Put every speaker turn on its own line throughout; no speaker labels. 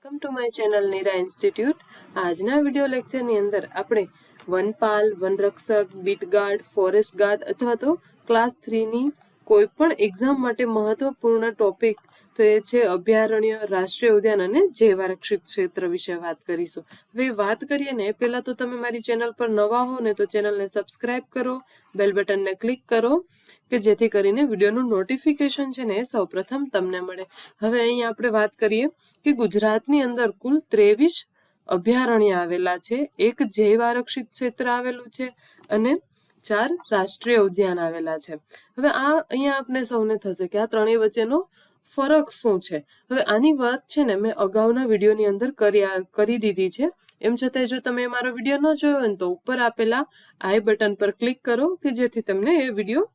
Welcome to my channel Nira institute. આજના video લેક્ચરની અંદર આપણે વનપાલ, વનરક્ષક, બીટ ગાર્ડ, ફોરેસ્ટ ગાર્ડ અથવા તો ક્લાસ 3ની કોઈ પણ એક્ઝામ માટે મહત્વપૂર્ણ ટોપિક તો એ છે અભયારણ્ય, રાષ્ટ્રીય ઉદ્યાન અને જૈવ આરક્ષિત ક્ષેત્ર વિશે વાત કરીશું. હવે વાત કરીએ ને એ પહેલાં તો તમે મારી ચેનલ પર નવા હો ને તો ચેનલને સબસ્ક્રાઇબ કરો, બેલ બટનને ક્લિક કરો કે જેથી કરીને વિડીયોનું નોટિફિકેશન છે ને એ સૌપ્રથમ તમને મળે. હવે અહીં આપણે વાત કરીએ કે ગુજરાતની અંદર કુલ 23 અભયારણ્ય આવેલા છે, એક જૈવ આરક્ષિત ક્ષેત્ર આવેલું છે અને 4 રાષ્ટ્રીય ઉદ્યાન આવેલા છે. હવે આ અહીંયા આપણે સૌને થશે કે આ ત્રણેય વચ્ચેનો ફરક શું છે. હવે આની વાત છે ને મેં અગાઉના વિડીયોની અંદર કરી દીધી છે. એમ છતાં જો તમે મારો વિડીયો ન જોયો હોય ને તો ઉપર આપેલા આઈ બટન પર ક્લિક કરો કે જેથી તમને એ વિડીયો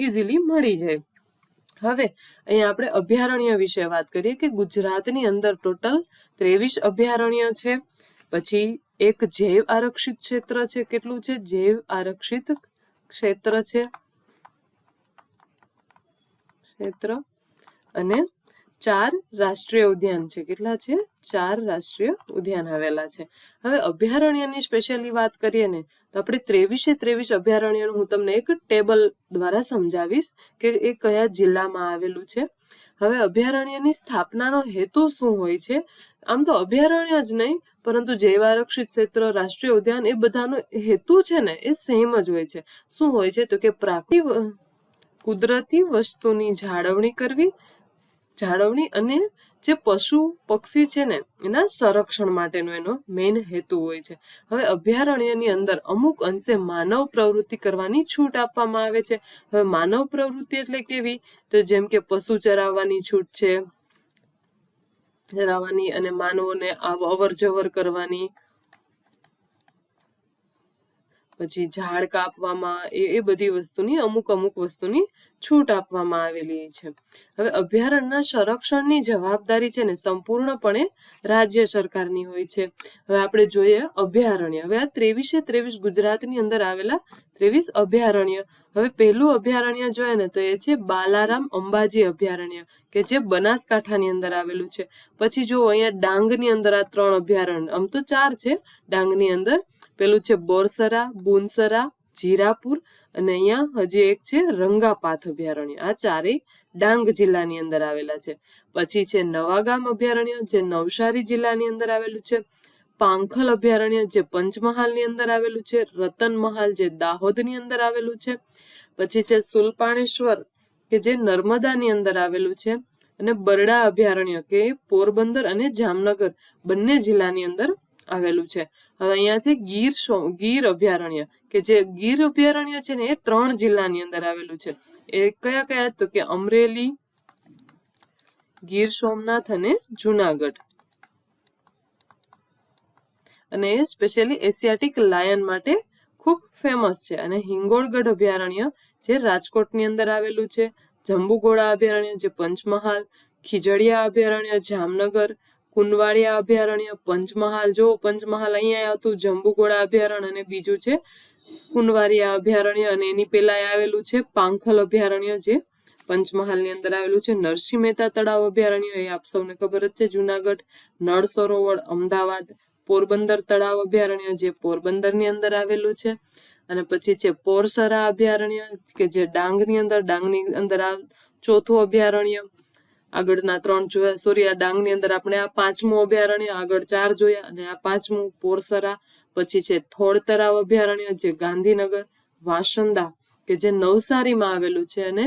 ઇઝીલી મળી જાય. હવે અહીંયા આપણે અભયારણ્ય વિશે વાત કરીએ કે ગુજરાતની અંદર ટોટલ 23 અભયારણ્ય છે. પછી એક જૈવ આરક્ષિત ક્ષેત્ર છે. કેટલું છે? જૈવ આરક્ષિત ક્ષેત્ર છે અને 4 રાષ્ટ્રીય ઉદ્યાન છે. કેટલા છે? 4 રાષ્ટ્રીય ઉદ્યાન આવેલા છે. હવે અભયારણ્યની સ્પેશિયલી વાત કરીએ ને તો આપણે 23 અભયારણ્યનું હું તમને એક ટેબલ દ્વારા સમજાવીશ કે એ કયા જિલ્લામાં આવેલું છે. હવે અભયારણ્યની સ્થાપનાનો હેતુ શું હોય છે? આમ તો અભયારણ્ય જ નહીં પરંતુ જૈવ આરક્ષિત ક્ષેત્ર, રાષ્ટ્રીય ઉદ્યાન એ બધાનો હેતુ છે ને એ સેમ જ હોય છે. શું હોય છે? તો કે કુદરતી વસ્તુની જાળવણી અને જે પશુ પક્ષી છે ને એના સંરક્ષણ માટેનો એનો મેઇન હેતુ હોય છે. હવે અભયારણ્યની અંદર અમુક અંશે માનવ પ્રવૃત્તિ કરવાની છૂટ આપવામાં આવે છે. હવે માનવ પ્રવૃત્તિ એટલે કેવી? તો જેમ કે પશુ ચરાવવાની છૂટ છે, ચરાવવાની અને માનવોને અવર જવર કરવાની, પછી ઝાડ કાપવામાં એ બધી વસ્તુની અમુક વસ્તુની છૂટ આપવામાં આવેલી છે. હવે અભયારણ્યના સંરક્ષણની જવાબદારી છે ને સંપૂર્ણપણે રાજ્ય સરકારની હોય છે. હવે આપણે જોઈએ અભયારણ્ય. હવે આ 23 ગુજરાતની અંદર આવેલા 23 અભયારણ્ય. હવે પહેલું અભયારણ્ય જોઈએ ને તો એ છે બાલારામ અંબાજી અભયારણ્ય કે જે બનાસકાંઠાની અંદર આવેલું છે. પછી જો અહીંયા ડાંગની અંદર આ 3 અભયારણ્ય, આમ તો 4 છે ડાંગની અંદર. પેલું છે બોરસરા, બુનસરા, જીરાપુર અને અહીંયા હજી એક છે રંગાપાથ અભયારણ્ય. આ 4 ડાંગ જિલ્લાની અંદર આવેલા છે. પછી છે નવાગામ અભયારણ્ય જે નવસારી જિલ્લાની અંદર આવેલું છે. પાંખલ અભયારણ્ય જે પંચમહાલની અંદર આવેલું છે. રતનમહાલ જે દાહોદની અંદર આવેલું છે. પછી છે સુલપાણેશ્વર કે જે નર્મદાની અંદર આવેલું છે. અને બરડા અભયારણ્ય કે પોરબંદર અને જામનગર બંને જિલ્લાની અંદર આવેલું છે. હવે અહીંયા છે ગીર અભયારણ્ય કે જે ગીર અભયારણ્ય છે ને એ 3 જિલ્લાની અંદર આવેલું છે. એ કયા તો કે અમરેલી, ગીર સોમનાથ અને જુનાગઢ. અને એ સ્પેશિયલી એશિયાટિક લાયન માટે ખૂબ ફેમસ છે. અને હિંગોળગઢ અભયારણ્ય જે રાજકોટની અંદર આવેલું છે. જંબુઘોડા અભયારણ્ય જે પંચમહાલ, ખીજડીયા અભયારણ્ય જામનગર, કુંવાડિયા અભયારણ્ય પંચમહાલ. જો પંચમહાલ અહીંયા હતું જંબુઘોડા અભયારણ્ય અને બીજું છે કુંવાડિયા અભયારણ્ય અને એની પેલા આવેલું છે પાંખલ અભયારણ્ય જે પંચમહાલની અંદર આવેલું છે. નરસિંહ મહેતા તળાવ અભયારણ્ય એ આપ સૌને ખબર જ છે જુનાગઢ. નળ સરોવર અમદાવાદ. પોરબંદર તળાવ અભયારણ્ય જે પોરબંદરની અંદર આવેલું છે. અને પછી છે પોરસરા અભયારણ્ય કે જે ડાંગની અંદર આ 4થું અભયારણ્ય. આગળના 3 જોયા, સોરી આ ડાંગની અંદર આપણે આ 5મું અભયારણ્ય, આગળ 4 જોયા અને આ 5મું પોરસરા. પછી છે થોળ તળાવ અભયારણ્ય જે ગાંધીનગર. વાંસદા કે જે નવસારીમાં આવેલું છે અને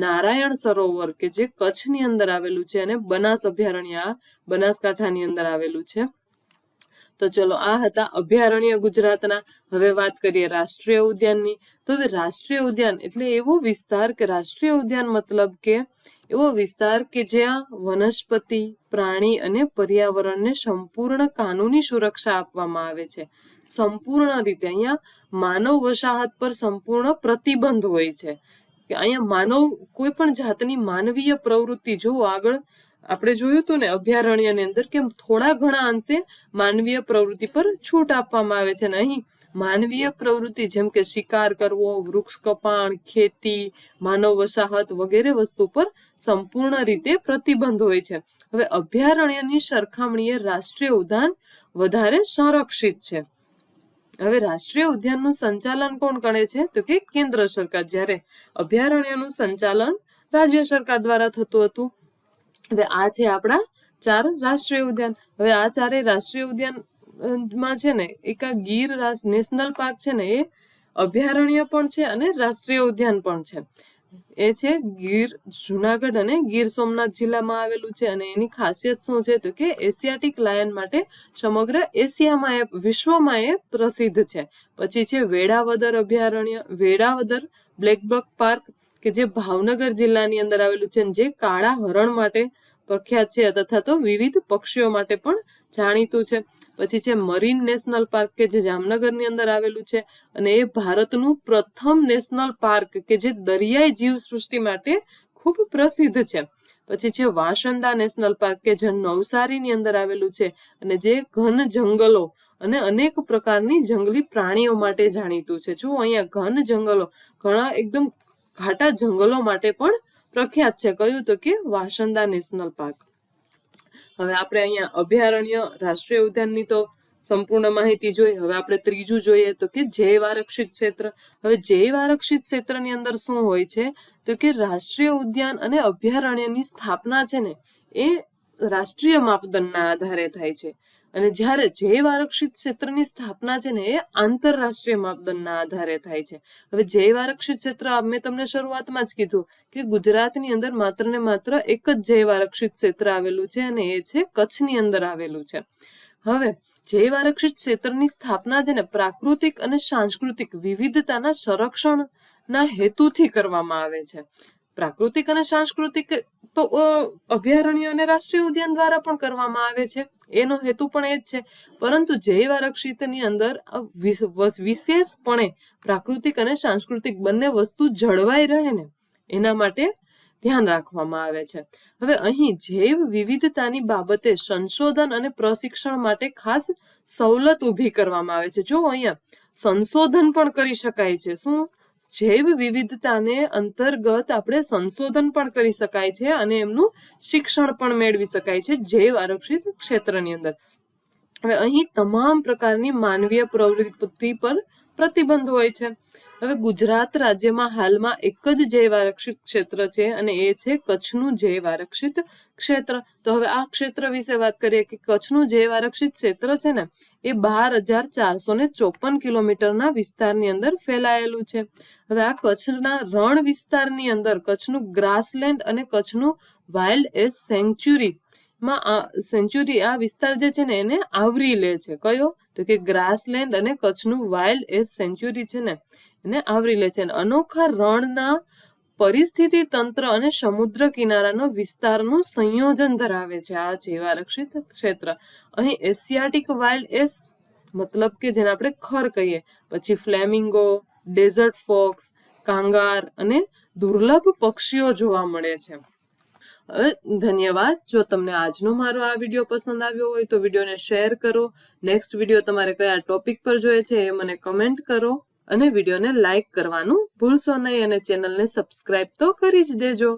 નારાયણ સરોવર કે જે કચ્છની અંદર આવેલું છે અને બનાસ અભયારણ્ય બનાસકાંઠાની અંદર આવેલું છે. તો ચલો આ હતા અભયારણ્ય ગુજરાતના. હવે વાત કરીએ રાષ્ટ્રીય ઉદ્યાનની. તો હવે રાષ્ટ્રીય ઉદ્યાન એટલે એવો વિસ્તાર કે રાષ્ટ્રીય ઉદ્યાન મતલબ કે એવો વિસ્તાર કે જ્યાં વનસ્પતિ, પ્રાણી અને પર્યાવરણને સંપૂર્ણ કાનૂની સુરક્ષા આપવામાં આવે છે. સંપૂર્ણ રીતે અહીંયા માનવ વસાહત પર સંપૂર્ણ પ્રતિબંધ હોય છે કે અહીંયા કોઈ પણ જાતની માનવીય પ્રવૃત્તિ જો આગળ આપણે જોયું હતું ને અભયારણ્યની અંદર કે થોડા ઘણા અંશે માનવીય પ્રવૃત્તિ પર છૂટ આપવામાં આવે છે. અને અહીં માનવીય પ્રવૃત્તિ જેમ કે શિકાર કરવો, વૃક્ષ કપાણ, ખેતી, માનવ વસાહત વગેરે વસ્તુ પર સંપૂર્ણ રીતે પ્રતિબંધ હોય છે. હવે અભયારણ્યની સરખામણીએ રાષ્ટ્રીય ઉદ્યાન વધારે સંરક્ષિત છે. હવે રાષ્ટ્રીય ઉદ્યાનનું સંચાલન કોણ કરે છે? તો કે કેન્દ્ર સરકાર, જ્યારે અભયારણ્યનું સંચાલન રાજ્ય સરકાર દ્વારા થતું હતું. હવે આ છે આપણા 4 રાષ્ટ્રીય ઉદ્યાન. હવે આ 4 રાષ્ટ્રીય ઉદ્યાન માં છે ને એક આ ગીર નેશનલ પાર્ક છે ને એ અભયારણ્ય પણ છે અને રાષ્ટ્રીય ઉદ્યાન પણ છે. એ છે ગીર જુનાગઢ અને ગીર સોમનાથ જિલ્લામાં આવેલું છે. અને એની ખાસિયત શું છે? તો કે એશિયાટિક લાયન માટે સમગ્ર એશિયામાં વિશ્વમાં એ પ્રસિદ્ધ છે. પછી છે વેળાવદર અભયારણ્ય, વેળાવદર બ્લેક બક પાર્ક કે જે ભાવનગર જિલ્લાની અંદર આવેલું છે, જે કાળા હરણ માટે પ્રખ્યાત છે તથા તો વિવિધ પક્ષીઓ માટે પણ જાણીતું છે. પછી છે મરીન નેશનલ પાર્ક કે જે જામનગરની અંદર આવેલું છે અને એ ભારતનું પ્રથમ નેશનલ પાર્ક કે જે દરિયાઈ જીવસૃષ્ટિ માટે ખૂબ પ્રસિદ્ધ છે. પછી છે વાંસદા નેશનલ પાર્ક કે જે નવસારીની અંદર આવેલું છે અને જે ઘન જંગલો અને અનેક પ્રકારની જંગલી પ્રાણીઓ માટે જાણીતું છે. જો અહીંયા ઘન જંગલો, ઘણા એકદમ ઘાટા જંગલો માટે પણ પ્રખ્યાત છે. કયું? તો કે વાંસદા નેશનલ પાર્ક. હવે આપણે અહીંયા અભયારણ્ય, રાષ્ટ્રીય ઉદ્યાનની તો સંપૂર્ણ માહિતી જોઈ. હવે આપણે ત્રીજું જોઈએ તો કે જૈવ આરક્ષિત ક્ષેત્ર. હવે જૈવ આરક્ષિત ક્ષેત્રની અંદર શું હોય છે? તો કે રાષ્ટ્રીય ઉદ્યાન અને અભયારણ્યની સ્થાપના છે ને એ રાષ્ટ્રીય માપદંડના આધારે થાય છે, અને જ્યારે જૈવ આરક્ષિત ક્ષેત્રની સ્થાપના છે ને એ આંતરરાષ્ટ્રીય માપદંડના આધારે થાય છે. હવે જૈવ આરક્ષિત ક્ષેત્ર મેં તમને શરૂઆતમાં જ કીધું કે ગુજરાતની અંદર માત્ર ને માત્ર એક જ જૈવ આરક્ષિત ક્ષેત્ર આવેલું છે અને એ છે કચ્છની અંદર આવેલું છે. હવે જૈવ આરક્ષિત ક્ષેત્રની સ્થાપના છે ને પ્રાકૃતિક અને સાંસ્કૃતિક વિવિધતાના સંરક્ષણના હેતુથી કરવામાં આવે છે. પ્રાકૃતિક અને સાંસ્કૃતિક તો અભયારણ્ય અને રાષ્ટ્રીય ઉદ્યાન દ્વારા પણ કરવામાં આવે છે, એનો હેતુ પણ એ જ છે. પરંતુ જૈવ આરક્ષિતની અંદર વિશેષપણે પ્રાકૃતિક અને સાંસ્કૃતિક બંને વસ્તુ જળવાઈ રહે ને એના માટે ધ્યાન રાખવામાં આવે છે. હવે અહીં જૈવ વિવિધતાની બાબતે સંશોધન અને પ્રશિક્ષણ માટે ખાસ સવલત ઊભી કરવામાં આવે છે. જો અહીંયા સંશોધન પણ કરી શકાય છે. શું? જૈવ વિવિધતાને અંતર્ગત આપણે સંશોધન પણ કરી શકાય છે અને એમનું શિક્ષણ પણ મેળવી શકાય છે જૈવ આરક્ષિત ક્ષેત્રની અંદર. હવે અહીં તમામ પ્રકારની માનવીય પ્રવૃત્તિ પર પ્રતિબંધ હોય છે. હવે ગુજરાત રાજ્યમાં હાલમાં એક જ જૈવ આરક્ષિત ક્ષેત્ર છે અને એ છે કચ્છનું જૈવ આરક્ષિત ક્ષેત્ર. તો હવે આ ક્ષેત્ર વિશે વાત કરીએ કે કચ્છનું જૈવ આરક્ષિત ક્ષેત્ર છે ને એ 12,454 કિલોમીટરના વિસ્તારની અંદર ફેલાયેલું છે. હવે આ કચ્છના રણ વિસ્તારની અંદર કચ્છનું ગ્રાસલેન્ડ અને કચ્છનું વાઇલ્ડ એસ સેન્ચ્યુરી આ વિસ્તાર જે છે ને એને આવરી લે છે. કયો? તો કે ગ્રાસલેન્ડ અને કચ્છનું વાઇલ્ડ એસ સેન્ચ્યુરી છે ને એને આવરી લે છે. અનોખા રણના પરિસ્થિતિ તંત્ર અને સમુદ્ર કિનારાનો વિસ્તારનું સંયોજન ધરાવે છે આ જૈવ આરક્ષિત ક્ષેત્ર. અહીં એશિયાટિક વાઇલ્ડ એસ મતલબ કે જેને આપણે ખર કહીએ, પછી ફ્લેમિંગો, ડેઝર્ટ ફોક્સ, કાંગાર અને દુર્લભ પક્ષીઓ જોવા મળે છે. ધન્યવાદ. જો તમને આજનો મારો આ વિડીયો પસંદ આવ્યો હોય તો વિડીયોને શેર કરો. નેક્સ્ટ વિડીયો તમારે કયા ટોપિક પર જોઈએ છે એ મને કમેન્ટ કરો અને વિડીયોને લાઈક કરવાનું ભૂલશો નહીં અને ચેનલને સબસ્ક્રાઇબ તો કરી જ દેજો.